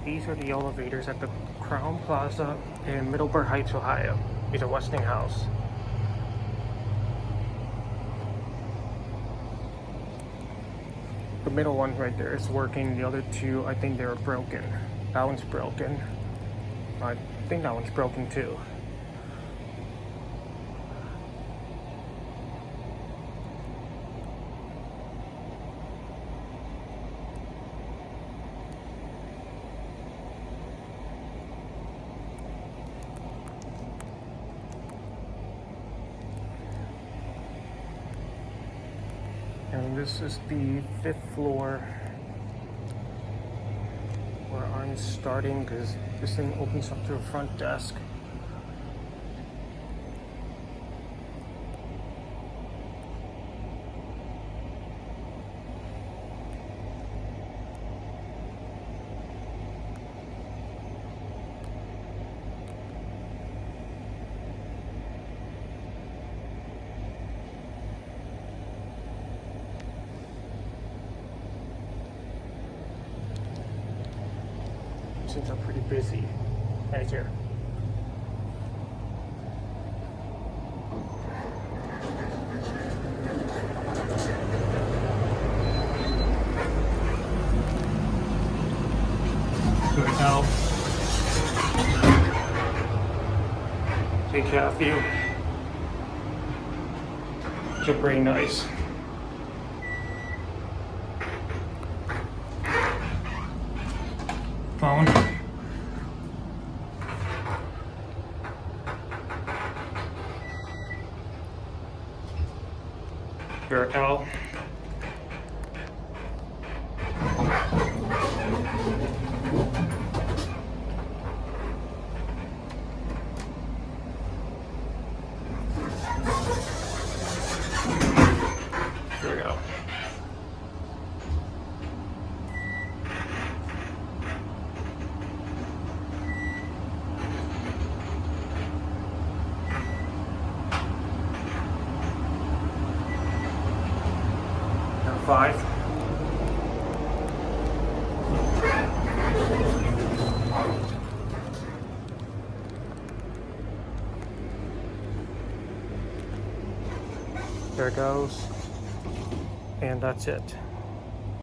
These are the elevators at the Crowne Plaza in Middleburg Heights, Ohio. These are Westinghouse. The middle one right there is working. The other two, I think they're broken. That one's broken. I think that one's broken too. And this is the 5th floor where I'm starting because this thing opens up to the front desk. Seems I'm pretty busy right here. Good help. Take care of you. You're pretty nice. Phone. Your L. Here we go. Number 5. There it goes. And that's it.